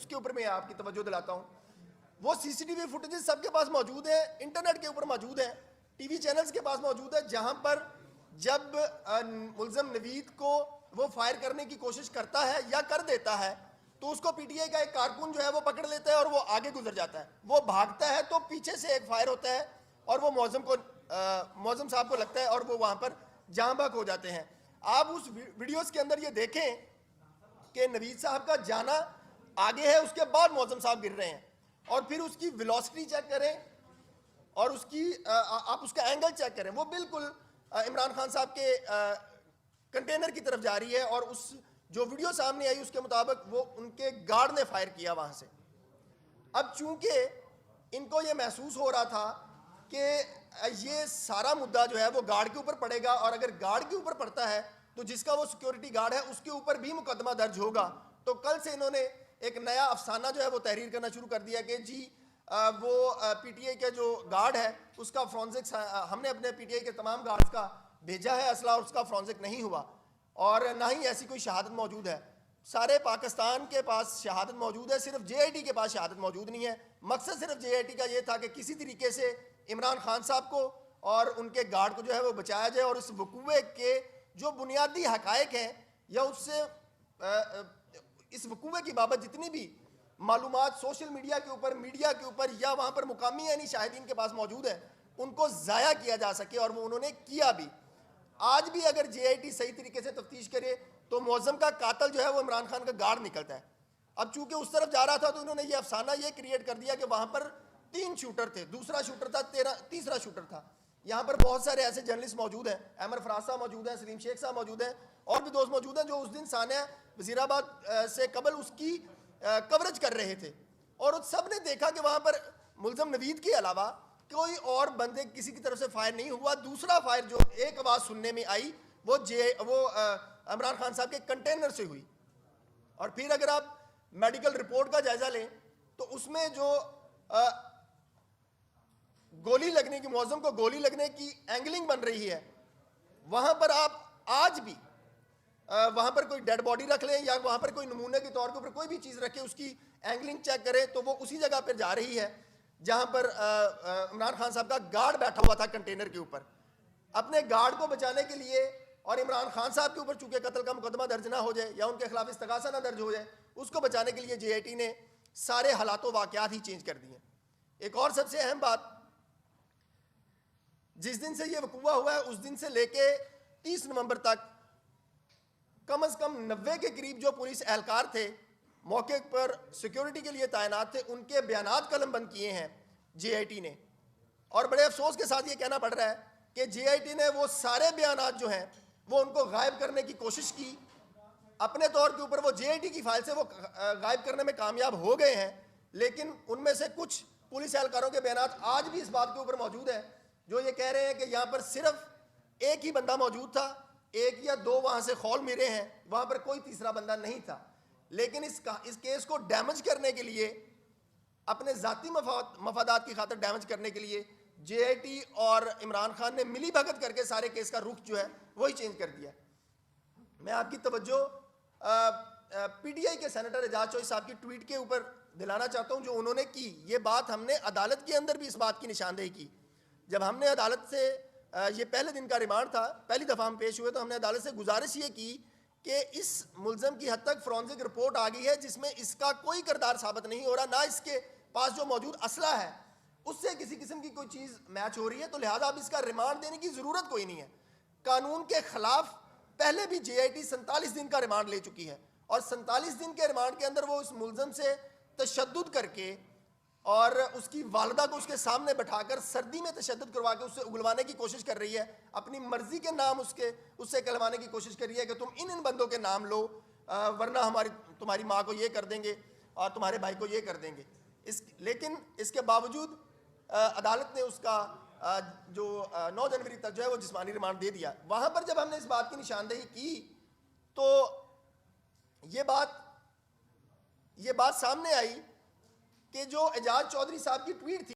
اس کے اوپر میں آپ کی توجہ دلاتا ہوں. وہ سی سی ٹی وی فوٹیجز سب کے پاس موجود ہیں, انٹرنیٹ کے اوپر موجود ہیں, ٹی وی چینلز کے پاس موجود ہے, جہاں پر جب ملزم نوید کو وہ فائر کرنے کی کوشش کرتا ہے یا کر دیتا ہے تو اس کو پی ٹی آئی کا ایک کارکن جو ہے وہ پکڑ لیتا ہے اور وہ آگے گزر جاتا ہے. وہ بھاگتا ہے تو پیچھے سے ایک فائر ہوتا ہے اور وہ معظم صاحب کو لگتا ہے اور وہ وہاں پر جاں بحق ہو جاتے ہیں. آپ اس ویڈیوز کے اندر یہ دیکھیں کہ نوید صاحب کا جانا آگے ہے, اس کے بعد معظم صاحب گر رہے ہیں, اور پھر اس کی ویلوسٹی چیک کریں اور اس کی آپ اس کا اینگل چیک کریں, وہ بالکل عمران خان صاحب کے کنٹینر کی طرف جا رہی ہے, اور اس جو ویڈیو سامنے آئی اس کے مطابق وہ ان کے گارڈ نے فائر کیا وہاں سے. اب چونکہ ان کو یہ محسوس ہو رہا تھا کہ یہ سارا مدعا جو ہے وہ گارڈ کے اوپر پڑے گا, اور اگر گارڈ کے اوپر پڑتا ہے تو جس کا وہ سیکیورٹی گارڈ ہے اس کے اوپر بھی مقدمہ درج ہوگا, تو کل سے انہوں نے ایک نیا افسانہ جو ہے وہ تحریر کرنا شروع کر دیا کہ جی وہ پی ٹی آئی کا جو گارڈ ہے اس کا فرانزکس ہم نے اپنے پی ٹی آئی کے تمام گارڈز کا بھیجا ہے اسلحہ, اور اس کا فرانزک نہیں ہوا, اور نہ ہی ایسی کوئی شہادت موجود ہے. سارے پاکستان کے پاس شہادت موجود ہے, صرف جے آئی ٹی کے پاس شہادت موجود نہیں ہے. مقصد صرف جے آئی ٹی کا یہ تھا کہ کسی طریقے سے عمران خان صاحب کو اور ان کے گارڈ کو جو ہے وہ بچایا جائے, اور اس وقوعے کے جو بنیادی حقائق ہیں یا اس سے اس وقوعے کی بابت جتنی بھی معلومات سوشل میڈیا کے اوپر, میڈیا کے اوپر یا وہاں پر مقامی یعنی شاہدین کے پاس موجود ہیں, ان کو ضائع کیا جا سکے, اور وہ انہوں نے کیا بھی. آج بھی اگر جے آئی ٹی صحیح طریقے سے تفتیش کرے تو معظم کا قاتل جو ہے وہ عمران خان کا گارڈ نکلتا ہے. اب چونکہ اس طرف جا رہا تھا تو انہوں نے یہ افسانہ یہ کریٹ کر دیا کہ وہاں پر 3 شوٹر تھے, دوسرا شوٹر تھا, تیسرا شوٹر تھا. یہاں پر بہت سارے ایسے جرنلسٹ موجود ہیں, احمد فراز صاحب موجود ہیں, سلیم شیخ صاحب موجود ہیں, اور بھی دوست موجود ہیں جو اس دن سانحہ وزیر آباد سے قبل اس کی کوریج کر رہے تھے, اور ان سب نے دیکھا کہ وہاں پر ملزم نوید کے علاوہ کوئی اور بندے کسی کی طرف سے فائر نہیں ہوا. دوسرا فائر جو ایک آواز سننے میں آئی وہ عمران خان صاحب کے کنٹینر سے ہوئی. اور پھر اگر آپ میڈیکل رپورٹ کا جائزہ لیں تو اس میں جو گولی لگنے کی, معظم کو گولی لگنے کی اینگلنگ بن رہی ہے, وہاں پر آپ آج بھی وہاں پر کوئی ڈیڈ باڈی رکھ لیں یا وہاں پر کوئی نمونے کے طور کے اوپر کوئی بھی چیز رکھے, اس کی اینگلنگ چیک کریں تو وہ اسی جگہ پر جا رہی ہے جہاں پر عمران خان صاحب کا گارڈ بیٹھا ہوا تھا کنٹینر کے اوپر. اپنے گارڈ کو بچانے کے لیے اور عمران خان صاحب کے اوپر چونکہ قتل کا مقدمہ درج نہ ہو جائے یا ان کے خلاف استغاثہ نہ درج ہو جائے, اس کو بچانے کے لیے جے آئی ٹی نے سارے حالات و واقعات ہی چینج کر دیے. ایک اور سب سے اہم بات, جس دن سے یہ وقوع ہوا ہے اس دن سے لے کے 30 نومبر تک کم از کم 90 کے قریب جو پولیس اہلکار تھے موقع پر سیکیورٹی کے لیے تعینات تھے, ان کے بیانات قلم بند کیے ہیں جے آئی ٹی نے. اور بڑے افسوس کے ساتھ یہ کہنا پڑ رہا ہے کہ جے آئی ٹی نے وہ سارے بیانات جو ہیں وہ ان کو غائب کرنے کی کوشش کی. اپنے طور کے اوپر وہ جے آئی ٹی کی فائل سے وہ غائب کرنے میں کامیاب ہو گئے ہیں, لیکن ان میں سے کچھ پولیس اہلکاروں کے بیانات آج بھی اس بات کے اوپر موجود ہیں جو یہ کہہ رہے ہیں کہ یہاں پر صرف ایک ہی بندہ موجود تھا, 1 یا 2 وہاں سے خول میرے ہیں, وہاں پر کوئی تیسرا بندہ نہیں تھا. لیکن اس کیس کو ڈیمیج کرنے کے لیے, اپنے ذاتی مفادات کی خاطر ڈیمیج کرنے کے لیے جے آئی ٹی اور عمران خان نے ملی بھگت کر کے سارے کیس کا رخ جو ہے وہی چینج کر دیا. میں آپ کی توجہ پی ٹی آئی کے سینیٹر اعجاز چوہدری صاحب کی ٹویٹ کے اوپر دلانا چاہتا ہوں جو انہوں نے کی. یہ بات ہم نے عدالت کے اندر بھی اس بات کی نشاندہی کی. جب ہم نے عدالت سے یہ پہلے دن کا ریمانڈ تھا, پہلی دفعہ ہم پیش ہوئے, تو ہم نے عدالت سے گزارش یہ کی کہ اس ملزم کی حد تک فرانزک رپورٹ آ گئی ہے جس میں اس کا کوئی کردار ثابت نہیں ہو رہا, نہ اس کے پاس جو موجود اسلحہ ہے اس سے کسی قسم کی کوئی چیز میچ ہو رہی ہے, تو لہٰذا اب اس کا ریمانڈ دینے کی ضرورت کوئی نہیں ہے. قانون کے خلاف پہلے بھی جے آئی ٹی 47 دن کا ریمانڈ لے چکی ہے, اور 47 دن کے ریمانڈ کے اندر وہ اس ملزم سے تشدد کر کے اور اس کی والدہ کو اس کے سامنے بٹھا کر سردی میں تشدد کروا کے اس سے اگلوانے کی کوشش کر رہی ہے. اپنی مرضی کے نام اس سے کہلوانے کی کوشش کر رہی ہے کہ تم ان بندوں کے نام لو ورنہ تمہاری ماں کو یہ کر دیں گے اور تمہارے بھائی کو یہ کر دیں گے. لیکن اس کے باوجود عدالت نے اس کا جو 9 جنوری تک جو ہے وہ جسمانی ریمانڈ دے دیا. وہاں پر جب ہم نے اس بات کی نشاندہی کی تو یہ بات سامنے آئی کہ جو اعجاز چوہدری صاحب کی ٹویٹ تھی